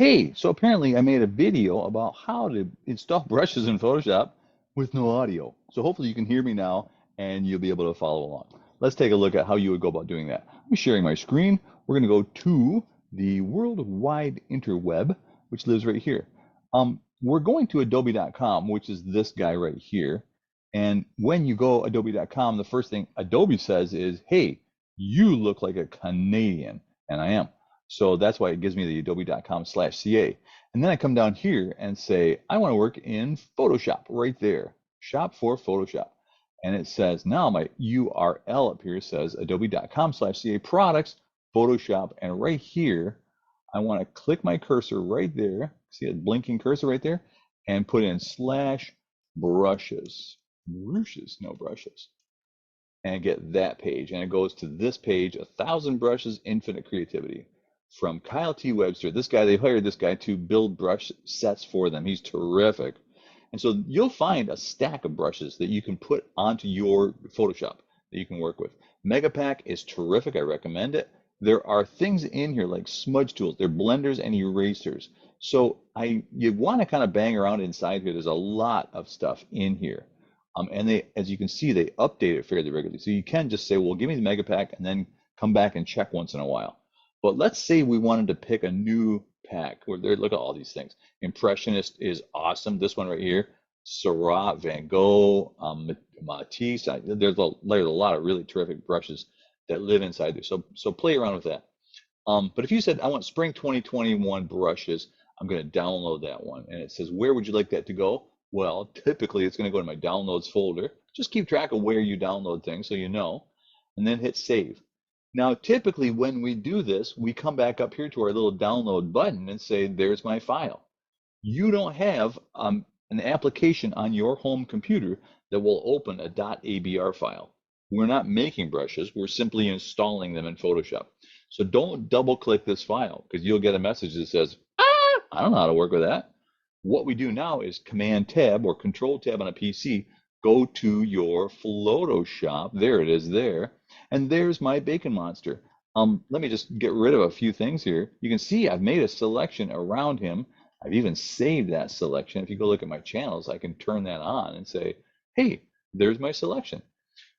Hey, so apparently I made a video about how to install brushes in Photoshop with no audio. So hopefully you can hear me now and you'll be able to follow along. Let's take a look at how you would go about doing that. I'm sharing my screen. We're going to go to the World Wide Interweb, which lives right here. We're going to adobe.com, which is this guy right here. And when you go adobe.com, the first thing Adobe says is, hey, you look like a Canadian. And I am. So that's why it gives me the adobe.com/ca. And then I come down here and say, I want to work in Photoshop right there. Shop for Photoshop. And it says now my URL up here says adobe.com/ca products, Photoshop. And right here, I want to click my cursor right there. See a blinking cursor right there? And put in slash brushes. Brushes, no brushes. And get that page. And it goes to this page, 1,000 brushes, infinite creativity from Kyle T. Webster. This guy, they hired this guy to build brush sets for them. He's terrific. And so you'll find a stack of brushes that you can put onto your Photoshop that you can work with. Megapack is terrific. I recommend it. There are things in here like smudge tools. They're blenders and erasers. So you want to kind of bang around inside here. There's a lot of stuff in here. And they, as you can see, they update it fairly regularly. So you can just say, well, give me the Megapack and then come back and check once in a while. But let's say we wanted to pick a new pack. Look at all these things. Impressionist is awesome. This one right here, Seurat, Van Gogh, Matisse. There's a lot of really terrific brushes that live inside there. So play around with that. But if you said, I want spring 2021 brushes, I'm going to download that one. And it says, where would you like that to go? Well, typically it's going to go to my downloads folder. Just keep track of where you download things so you know, and then hit save. Now, typically when we do this, we come back up here to our little download button and say, there's my file. You don't have an application on your home computer that will open a .abr file. We're not making brushes, we're simply installing them in Photoshop. So don't double click this file because you'll get a message that says, I don't know how to work with that. What we do now is Command Tab or Control Tab on a PC, go to your Photoshop. There it is there. And there's my Bacon Monster. Let me just get rid of a few things here. You can see I've made a selection around him. I've even saved that selection. If you go look at my channels, I can turn that on and say, hey, there's my selection.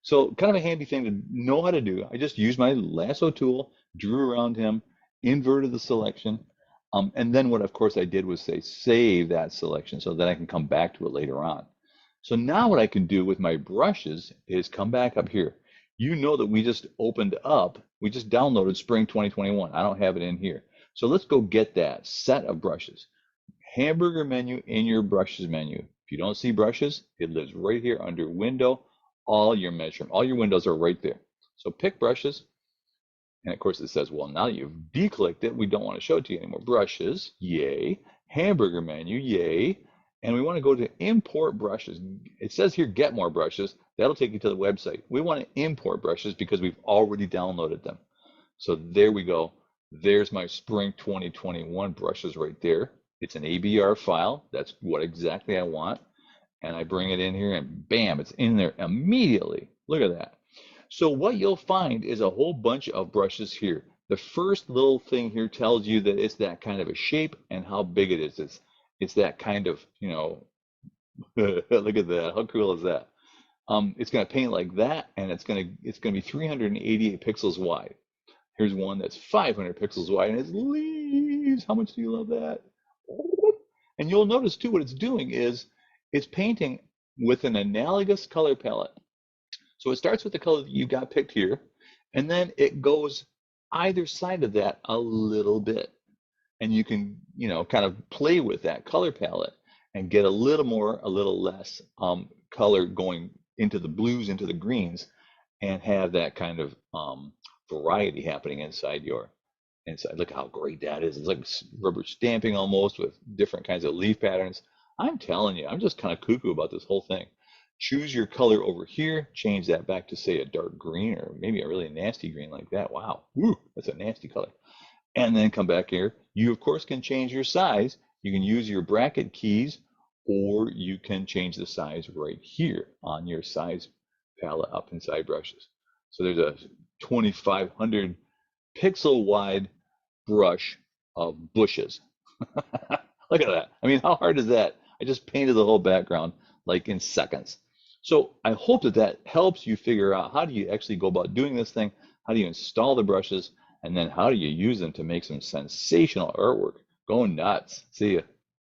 So kind of a handy thing to know how to do. I just used my lasso tool, drew around him, inverted the selection. And then what, of course, I did was say, save that selection so that I can come back to it later on. So now what I can do with my brushes is come back up here. You know that we just downloaded Spring 2021. I don't have it in here. So let's go get that set of brushes. Hamburger menu in your brushes menu. If you don't see brushes, it lives right here under window. All your windows are right there. So pick brushes. And of course it says, well, now that you've declicked it, we don't want to show it to you anymore. Brushes, yay. Hamburger menu, yay. And we want to go to import brushes. It says here, get more brushes. That'll take you to the website. We want to import brushes because we've already downloaded them. So there we go. There's my Spring 2021 brushes right there. It's an ABR file. That's what exactly I want. And I bring it in here and bam, it's in there immediately. Look at that. So what you'll find is a whole bunch of brushes here. The first little thing here tells you that it's that kind of a shape and how big it is. It's that kind of, look at that. How cool is that? It's going to paint like that, and it's going to be 388 pixels wide. Here's one that's 500 pixels wide, and it's leaves. How much do you love that? And you'll notice too, what it's doing is it's painting with an analogous color palette. So it starts with the color that you got picked here, and then it goes either side of that a little bit. And you can, kind of play with that color palette and get a little more, a little less color going into the blues, into the greens, and have that kind of variety happening inside. Look how great that is. It's like rubber stamping almost with different kinds of leaf patterns. I'm telling you, I'm just kind of cuckoo about this whole thing. Choose your color over here, change that back to say a dark green or maybe a really nasty green like that. Wow, woo, that's a nasty color. And then come back here. You, of course, can change your size. You can use your bracket keys, or you can change the size right here on your size palette up inside brushes. So there's a 2,500 pixel wide brush of bushes. Look at that. I mean, how hard is that? I just painted the whole background like in seconds. So I hope that that helps you figure out how do you actually go about doing this thing? How do you install the brushes? And then how do you use them to make some sensational artwork? Go nuts. See ya.